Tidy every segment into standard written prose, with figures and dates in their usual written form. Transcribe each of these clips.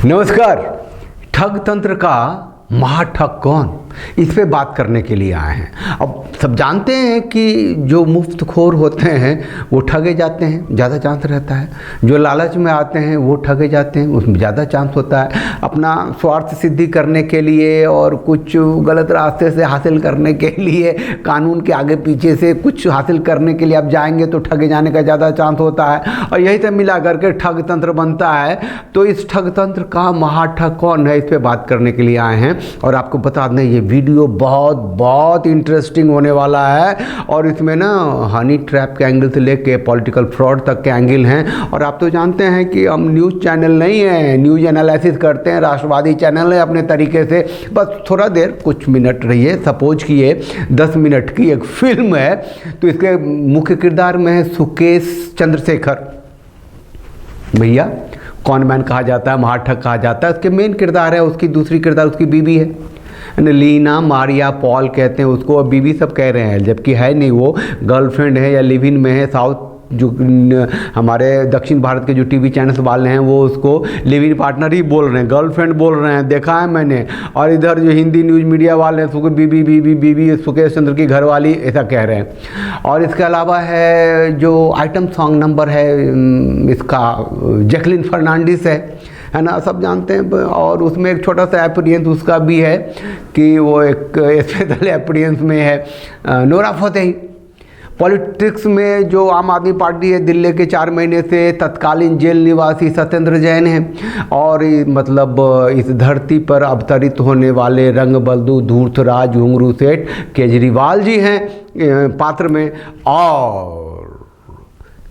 नमस्कार। ठग तंत्र का महाठग कौन, इस पे बात करने के लिए आए हैं। अब सब जानते हैं कि जो मुफ्तखोर होते हैं वो ठगे जाते हैं, ज़्यादा चांस रहता है। जो लालच में आते हैं वो ठगे जाते हैं, उसमें ज़्यादा चांस होता है। अपना स्वार्थ सिद्धि करने के लिए और कुछ गलत रास्ते से हासिल करने के लिए, कानून के आगे पीछे से कुछ हासिल करने के लिए आप जाएंगे तो ठगे जाने का ज़्यादा चांस होता है। और यही सब मिला करके ठग तंत्र बनता है। तो इस ठग तंत्र का महाठग कौन है, इस पर बात करने के लिए आए हैं। और आपको बता दें, ये वीडियो बहुत इंटरेस्टिंग होने वाला है। और इसमें ना हनी ट्रैप के एंगल से लेके पॉलिटिकल फ्रॉड तक के एंगल हैं। और आप तो जानते हैं कि हम न्यूज़ चैनल नहीं है, न्यूज़ एनालिसिस करते हैं, राष्ट्रवादी चैनल है अपने तरीके से। बस थोड़ा देर, कुछ मिनट रहिए। सपोज किए 10 मिनट की एक फिल्म है, तो इसके मुख्य किरदार में है सुकेश चंद्रशेखर भैया। कॉन मैन कहा जाता है, महाठग कहा जाता है। उसके मेन किरदार है, उसकी दूसरी किरदार उसकी बीवी है, लीना मारिया पॉल कहते हैं उसको। और बीवी सब कह रहे हैं, जबकि है नहीं, वो गर्लफ्रेंड है या लिव इन में है। साउथ जो हमारे दक्षिण भारत के जो टीवी चैनल्स वाले हैं वो उसको लिव इन पार्टनर ही बोल रहे हैं, गर्लफ्रेंड बोल रहे हैं, देखा है मैंने। और इधर जो हिंदी न्यूज़ मीडिया वाले हैं उसको बीबी बीबी बीबी सुकेश चंद्र की घरवाली ऐसा कह रहे हैं। और इसके अलावा है जो आइटम सॉन्ग नंबर है इसका, जैकलिन फर्नांडिस है ना, सब जानते हैं। और उसमें एक छोटा सा एपीरियंस उसका भी है कि वो एक स्पेशल एपीरियंस में है नोरा फतेही। पॉलिटिक्स में जो आम आदमी पार्टी है, दिल्ली के 4 महीने से तत्कालीन जेल निवासी सत्येंद्र जैन हैं। और मतलब इस धरती पर अवतरित होने वाले रंगबलदू धूर्तराज घुंगरू सेठ केजरीवाल जी हैं पात्र में। और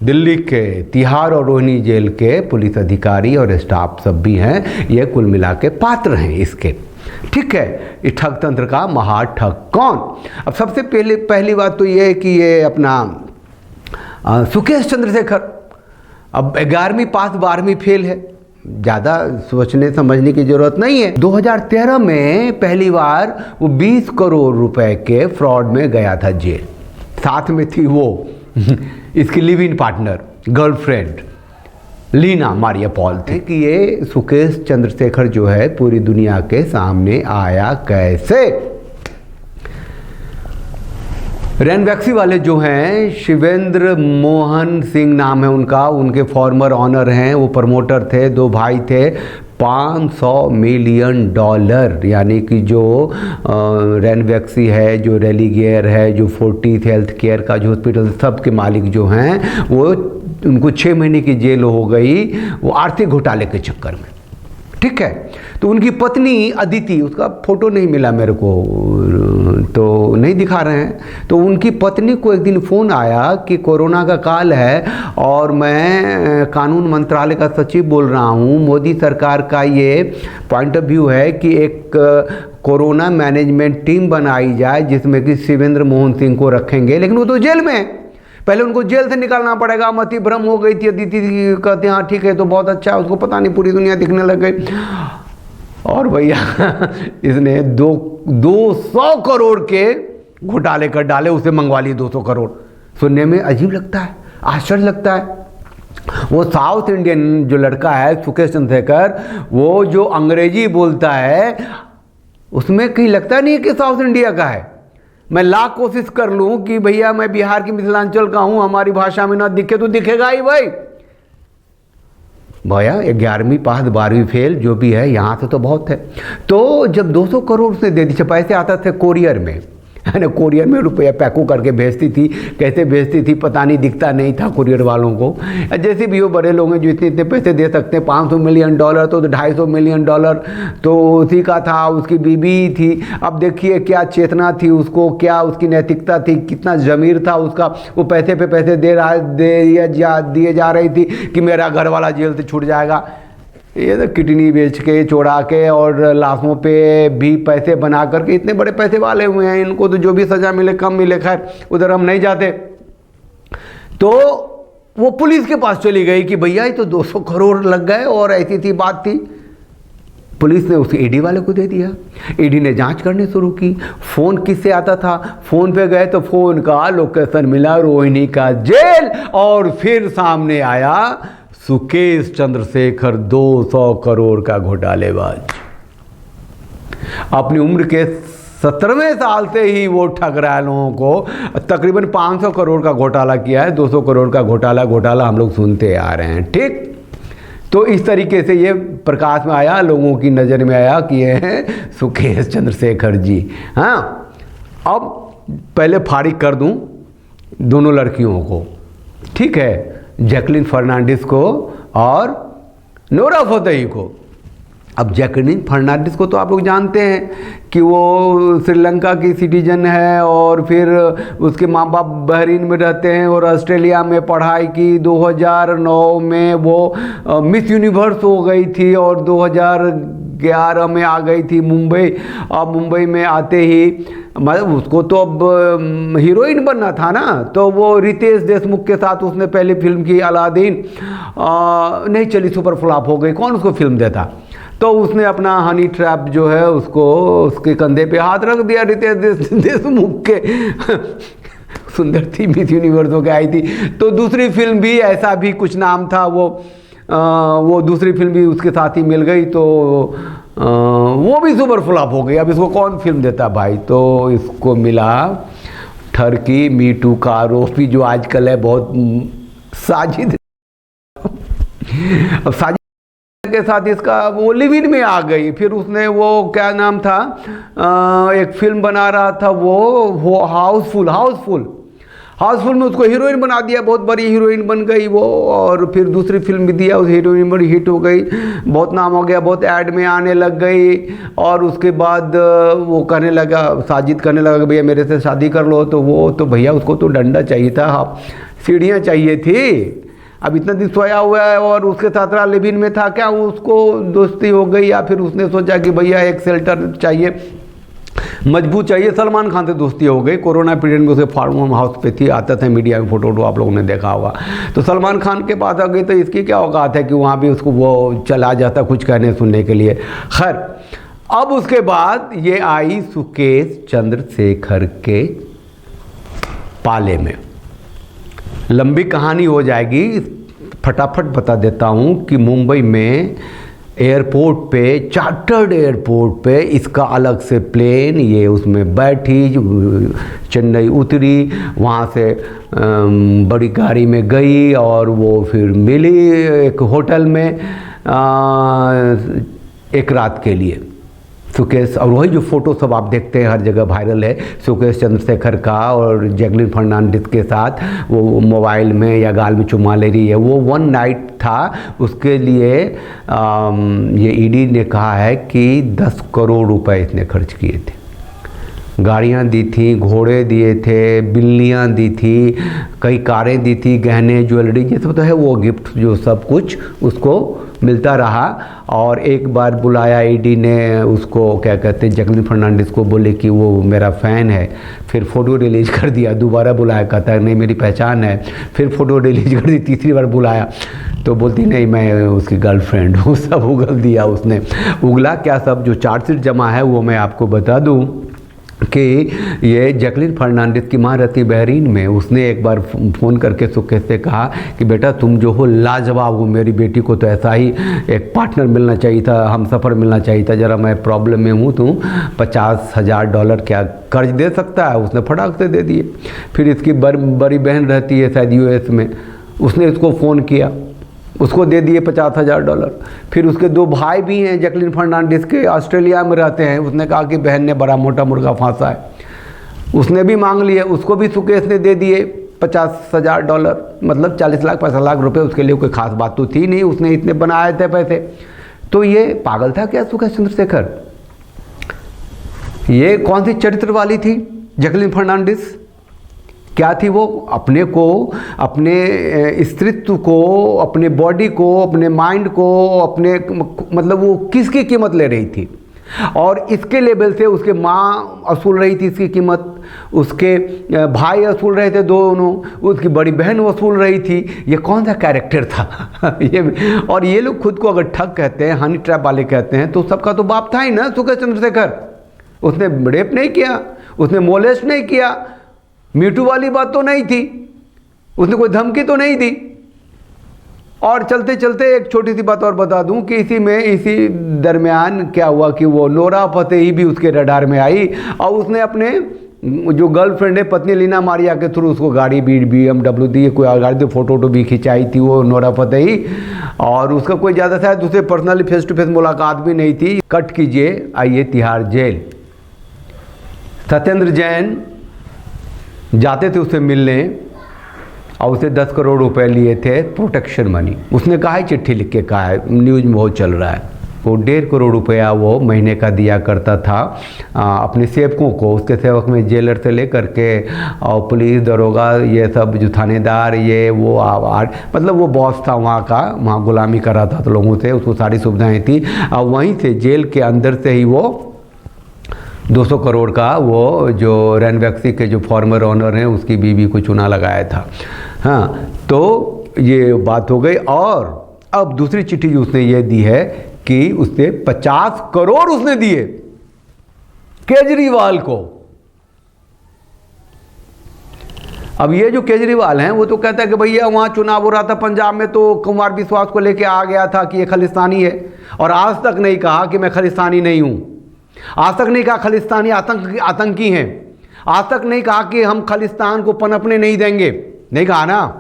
दिल्ली के तिहाड़ और रोहिणी जेल के पुलिस अधिकारी और स्टाफ सब भी हैं। ये कुल मिला के पात्र हैं इसके। ठीक है, इस ठग तंत्र का महाठग कौन। अब सबसे पहली बात तो ये है कि ये अपना सुकेश चंद्रशेखर अब 11वीं पास 12वीं फेल है। ज़्यादा सोचने समझने की ज़रूरत नहीं है। 2013 में पहली बार वो 20 करोड़ रुपए के फ्रॉड में गया था जेल। साथ में थी वो इसकी live in partner girlfriend Leena Maria Paul थी। कि ये सुकेश चंद्रशेखर जो है पूरी दुनिया के सामने आया कैसे। रैनवैक्सी वाले जो हैं, शिवेंद्र मोहन सिंह नाम है उनका, उनके फॉर्मर ऑनर हैं, वो प्रमोटर थे, 2 भाई थे। $500 मिलियन यानी कि जो रैनवैक्सी है, जो रेलीगेयर है, जो फोर्टिस हेल्थ केयर का जो हॉस्पिटल, सब के मालिक जो हैं वो, उनको 6 महीने की जेल हो गई वो आर्थिक घोटाले के चक्कर में। ठीक है, तो उनकी पत्नी अदिति, उसका फोटो नहीं मिला मेरे को तो नहीं दिखा रहे हैं। तो उनकी पत्नी को एक दिन फ़ोन आया कि कोरोना का काल है और मैं कानून मंत्रालय का सचिव बोल रहा हूँ। मोदी सरकार का ये पॉइंट ऑफ व्यू है कि एक कोरोना मैनेजमेंट टीम बनाई जाए जिसमें कि शिवेंद्र मोहन सिंह को रखेंगे, लेकिन वो तो जेल में है। पहले उनको जेल से निकालना पड़ेगा। मति भ्रम हो गई थी अदिति, कहते हाँ ठीक है तो बहुत अच्छा है, उसको पता नहीं पूरी दुनिया दिखने लग गई। और भैया इसने 200 करोड़ के घोटाले कर डाले, उसे मंगवा लिए 200 करोड़। सुनने में अजीब लगता है, आश्चर्य लगता है। वो साउथ इंडियन जो लड़का है सुकेश चंद्रशेखर, वो जो अंग्रेजी बोलता है उसमें कहीं लगता नहीं है कि साउथ इंडिया का है। मैं लाख कोशिश कर लूं कि भैया मैं बिहार की मिथिलांचल का हूं, हमारी भाषा में ना दिखे तो दिखेगा ही भाई। भैया 11वीं पास 12वीं फेल जो भी है, यहाँ से तो बहुत है। तो जब 200 करोड़ उसने दे दी, पैसे आता थे कोरियर में, है ना, कोरियर में रुपया पैको करके भेजती थी। कैसे भेजती थी पता नहीं, दिखता नहीं था कुरियर वालों को। जैसे भी वो बड़े लोग हैं जो इतने पैसे दे सकते हैं, $500 मिलियन तो $250 मिलियन तो उसी का था। उसकी बीवी थी। अब देखिए क्या चेतना थी उसको, क्या उसकी नैतिकता थी, कितना ज़मीर था उसका। वो पैसे पे पैसे दिए जा रही थी कि मेरा घर वाला जेल से छूट जाएगा। ये तो किडनी बेच के, चोरा के और लाखों पे भी पैसे बना करके इतने बड़े पैसे वाले हुए हैं। इनको तो जो भी सज़ा मिले कम मिले, खैर उधर हम नहीं जाते। तो वो पुलिस के पास चली गई कि भैया ये तो 200 करोड़ लग गए और ऐसी थी बात थी। पुलिस ने उसे ईडी वाले को दे दिया। ईडी ने जांच करनी शुरू की। फ़ोन किससे आता था, फ़ोन पे गए तो फ़ोन का लोकेशन मिला रोहिणी का जेल। और फिर सामने आया सुकेश चंद्रशेखर 200 करोड़ का घोटालेबाज। अपनी उम्र के 17वें साल से ही वो ठग रहा है लोगों को। तकरीबन 500 करोड़ का घोटाला किया है, 200 करोड़ का घोटाला हम लोग सुनते आ रहे हैं। ठीक, तो इस तरीके से ये प्रकाश में आया, लोगों की नज़र में आया कि ये हैं सुकेश चंद्रशेखर जी। हाँ, अब पहले फारिग कर दूं दोनों लड़कियों को, ठीक है, जैकलिन फर्नांडिस को और नोरा फतेही को। अब जैकलिन फर्नांडिस को तो आप लोग जानते हैं कि वो श्रीलंका की सिटीजन है और फिर उसके माँ बाप बहरीन में रहते हैं और ऑस्ट्रेलिया में पढ़ाई की। 2009 में वो मिस यूनिवर्स हो गई थी और 2011 में आ गई थी मुंबई। अब मुंबई में आते ही मतलब उसको तो अब हीरोइन बनना था ना, तो वो रितेश देशमुख के साथ उसने पहली फिल्म की अलादीन, नहीं चली, सुपर फ्लॉप हो गई, कौन उसको फिल्म देता। तो उसने अपना हनी ट्रैप जो है उसको उसके कंधे पे हाथ रख दिया रितेश देशमुख के। सुंदर थी, मिस यूनिवर्स हो के आई थी। तो दूसरी फिल्म भी ऐसा भी कुछ नाम था, वो दूसरी फिल्म भी उसके साथ ही मिल गई, तो वो भी सुपर फ्लॉप हो गई। अब इसको कौन फिल्म देता भाई? तो इसको मिला ठरकी मीटू का आरोपी जो आजकल है बहुत साजिद। अब साजिद के साथ इसका वो लिव इन में आ गई। फिर उसने वो क्या नाम था, एक फिल्म बना रहा था वो हाउसफुल में उसको हीरोइन बना दिया, बहुत बड़ी हीरोइन बन गई वो। और फिर दूसरी फिल्म भी दिया, उस हीरोइन बड़ी हिट हो गई, बहुत नाम हो गया, बहुत ऐड में आने लग गई। और उसके बाद वो कहने लगा, साजिद कहने लगा भैया मेरे से शादी कर लो। तो वो तो भैया उसको तो डंडा चाहिए था, सीढ़ियाँ चाहिए थी। अब इतना दिन सोया हुआ है और उसके साथ रहा, लिव इन में था, क्या उसको दोस्ती हो गई या फिर उसने सोचा कि भैया एक शेल्टर चाहिए, मजबूत चाहिए। सलमान खान से दोस्ती हो गई, कोरोना पीरियड में उसे फार्म हाउस पे थी, आता था मीडिया में फोटो आप लोगों ने देखा होगा। तो सलमान खान के पास आ गई, तो इसकी क्या औकात है कि वहाँ भी उसको वो चला जाता कुछ कहने सुनने के लिए। खैर, अब उसके बाद ये आई सुकेश चंद्रशेखर के पाले में। लंबी कहानी हो जाएगी, फटाफट बता देता हूँ कि मुंबई में एयरपोर्ट पे, चार्टर्ड एयरपोर्ट पे इसका अलग से प्लेन, ये उसमें बैठी, चेन्नई उतरी, वहाँ से बड़ी गाड़ी में गई और वो फिर मिली एक होटल में एक रात के लिए सुकेश। और वही जो फोटो सब आप देखते हैं हर जगह वायरल है, सुकेश चंद्रशेखर का और जैकलिन फर्नांडिस के साथ वो मोबाइल में या गाल में चुम्मा ले रही है, वो वन नाइट था। उसके लिए ये ईडी ने कहा है कि 10 करोड़ रुपए इसने खर्च किए थे। गाड़ियाँ दी थी, घोड़े दिए थे, बिल्लियाँ दी थी, कई कारें दी थी, गहने, ज्वेलरी, ये सब तो है वो गिफ्ट जो सब कुछ उसको मिलता रहा। और एक बार बुलाया ईडी ने उसको, क्या कहते हैं, जैकलिन फर्नांडिस को, बोले कि वो मेरा फ़ैन है, फिर फ़ोटो रिलीज कर दिया। दोबारा बुलाया, कहता है नहीं मेरी पहचान है, फिर फ़ोटो रिलीज कर दी। तीसरी बार बुलाया तो बोलती नहीं मैं उसकी गर्लफ्रेंड हूँ। सब उगल दिया उसने। उगला क्या सब, जो चार्जशीट जमा है वो मैं आपको बता दूँ कि ये जैकलिन फर्नांडिस की माँ रहती बहरीन में। उसने एक बार फ़ोन करके सुकेश से कहा कि बेटा तुम जो हो लाजवाब हो, मेरी बेटी को तो ऐसा ही एक पार्टनर मिलना चाहिए था, हम सफ़र मिलना चाहिए था, ज़रा मैं प्रॉब्लम में हूँ, तू $50,000 क्या कर्ज दे सकता है? उसने फटाक से दे दिए। फिर इसकी बड़ी बहन रहती है शायद US में, उसने इसको फ़ोन किया, उसको दे दिए $50,000। फिर उसके 2 भाई भी हैं जैकलिन फर्नांडिस के, ऑस्ट्रेलिया में रहते हैं। उसने कहा कि बहन ने बड़ा मोटा मुर्गा फांसा है, उसने भी मांग लिए, उसको भी सुकेश ने दे दिए $50,000, मतलब 40 लाख 50 लाख रुपए। उसके लिए कोई खास बात तो थी नहीं, उसने इतने बनाए थे पैसे। तो ये पागल था क्या सुकेश चंद्रशेखर? ये कौन सी चरित्र वाली थी जैकलिन फर्नांडिस? क्या थी वो? अपने को, अपने स्त्रीत्व को, अपने बॉडी को, अपने माइंड को, अपने मतलब वो किसकी कीमत ले रही थी? और इसके लेवल से उसके माँ वसूल रही थी इसकी कीमत, उसके भाई वसूल रहे थे दोनों, उसकी बड़ी बहन वसूल रही थी। ये कौन सा कैरेक्टर था? ये और ये लोग खुद को अगर ठग कहते हैं, हनी ट्रैप वाले कहते हैं, तो सबका तो बाप था ही ना सुकेश चंद्रशेखर। उसने रेप नहीं किया, उसने मोलेस्ट नहीं किया, मीटू वाली बात तो नहीं थी, उसने कोई धमकी तो नहीं दी। और चलते चलते एक छोटी सी बात और बता दूं कि इसी दरमियान क्या हुआ कि वो नोरा फतेही भी उसके रडार में आई और उसने अपने जो गर्लफ्रेंड है पत्नी लीना मारिया के थ्रू उसको गाड़ी BMW दी, कोई गाड़ी तो फोटो भी खिंचाई थी वो नोरा फतेही, और उसका कोई ज़्यादा शायद दूसरे पर्सनली फेस टू फेस मुलाकात भी नहीं थी। कट कीजिए, आइए तिहाड़ जेल। सत्येंद्र जैन जाते थे उससे मिलने और उसे 10 करोड़ रुपए लिए थे प्रोटेक्शन मनी। उसने कहा है, चिट्ठी लिख के कहा है, न्यूज़ में बहुत चल रहा है, वो 1.5 करोड़ रुपया वो महीने का दिया करता था अपने सेवकों को। उसके सेवक में जेलर से लेकर के और पुलिस दरोगा ये सब जो थानेदार ये वो मतलब वो बॉस था वहाँ का, वहाँ गुलामी कर रहा था तो लोगों से, उसको सारी सुविधाएं थी और वहीं से जेल के अंदर से ही वो 200 करोड़ का वो जो रैनबैक्सी के जो फॉर्मर ऑनर हैं उसकी बीवी को चुना लगाया था। हाँ, तो ये बात हो गई। और अब दूसरी चिट्ठी जो उसने ये दी है कि उसने 50 करोड़ उसने दिए केजरीवाल को। अब ये जो केजरीवाल हैं वो तो कहता है कि भैया वहाँ चुनाव हो रहा था पंजाब में तो कुमार विश्वास को लेके आ गया था कि ये खालिस्तानी है, और आज तक नहीं कहा कि मैं खालिस्तानी नहीं हूँ, आज तक नहीं कहा खालिस्तानी आतंकी हैं, आज तक नहीं कहा कि हम खालिस्तान को पनपने नहीं देंगे, नहीं कहा ना।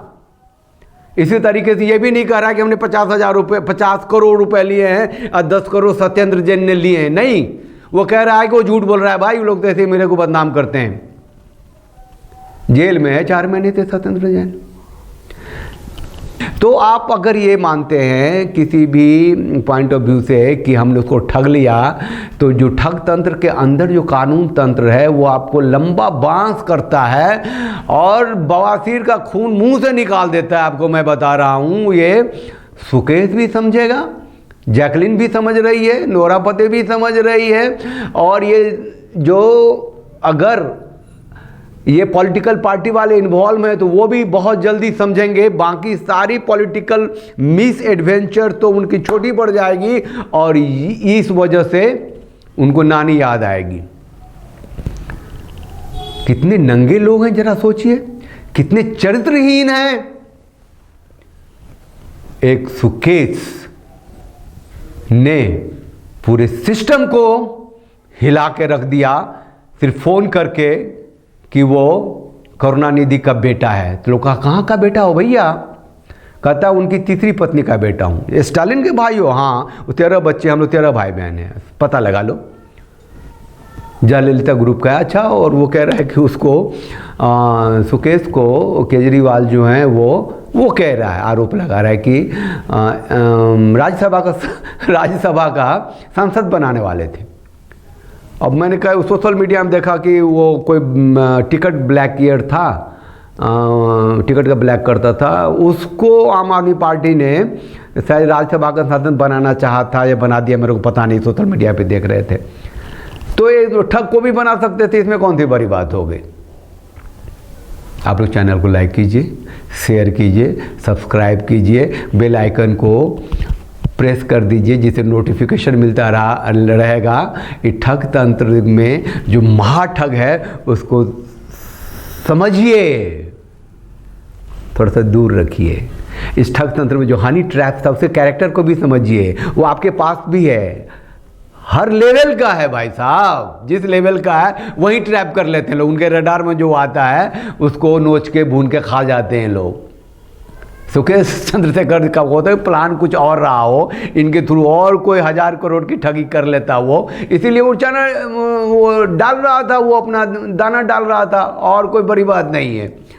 इसी तरीके से ये भी नहीं कह रहा कि हमने 50 करोड़ रुपए लिए हैं और 10 करोड़ सत्येंद्र जैन ने लिए हैं, नहीं, वो कह रहा है कि वो झूठ बोल रहा है, भाई वो लोग तो ऐसे मेरे को बदनाम करते हैं। जेल में है 4 महीने थे सत्येंद्र जैन। तो आप अगर ये मानते हैं किसी भी पॉइंट ऑफ व्यू से कि हमने उसको ठग लिया, तो जो ठग तंत्र के अंदर जो कानून तंत्र है वो आपको लंबा बांस करता है और बवासीर का खून मुंह से निकाल देता है। आपको मैं बता रहा हूँ, ये सुकेश भी समझेगा, जैकलिन भी समझ रही है, नोरा फतेही भी समझ रही है, और ये जो अगर ये पॉलिटिकल पार्टी वाले इन्वॉल्व हैं तो वो भी बहुत जल्दी समझेंगे। बाकी सारी पॉलिटिकल मिस एडवेंचर तो उनकी छोटी पड़ जाएगी और इस वजह से उनको नानी याद आएगी। कितने नंगे लोग हैं जरा सोचिए, कितने चरित्रहीन हैं। एक सुकेश ने पूरे सिस्टम को हिला के रख दिया सिर्फ फोन करके कि वो करुणानिधि का बेटा है। तो लोग कहा, कहाँ का बेटा हो भैया? कहता उनकी तीसरी पत्नी का बेटा हूँ। स्टालिन के भाई हो? हाँ, वो 13 बच्चे, हम लोग 13 भाई बहन हैं, पता लगा लो। जयललिता ग्रुप का है। अच्छा, और वो कह रहा है कि उसको सुकेश को केजरीवाल जो हैं वो कह रहा है, आरोप लगा रहा है कि राज्यसभा का सांसद बनाने वाले थे। अब मैंने कहा सोशल मीडिया में देखा कि वो कोई टिकट ब्लैक ईयर था, टिकट का ब्लैक करता था, उसको आम आदमी पार्टी ने शायद राज्यसभा का सांसद बनाना चाहा था या बना दिया, मेरे को पता नहीं, सोशल मीडिया पे देख रहे थे। तो ये ठग को भी बना सकते थे, इसमें कौन सी बड़ी बात हो गई। आप लोग चैनल को लाइक कीजिए, शेयर कीजिए, सब्सक्राइब कीजिए, बेल आइकन को प्रेस कर दीजिए जिससे नोटिफिकेशन मिलता रहेगा। ये ठग तंत्र में जो महाठग है उसको समझिए, थोड़ा सा दूर रखिए। इस ठग तंत्र में जो हनी ट्रैप था उसके कैरेक्टर को भी समझिए, वो आपके पास भी है, हर लेवल का है भाई साहब, जिस लेवल का है वही ट्रैप कर लेते हैं लोग। उनके रडार में जो आता है उसको नोच के भून के खा जाते हैं लोग। सुकेश चंद्रशेखर का होता है प्लान कुछ और रहा हो, इनके थ्रू और कोई 1000 करोड़ की ठगी कर लेता वो, इसीलिए वो चैनल वो डाल रहा था, वो अपना दाना डाल रहा था, और कोई बड़ी बात नहीं है।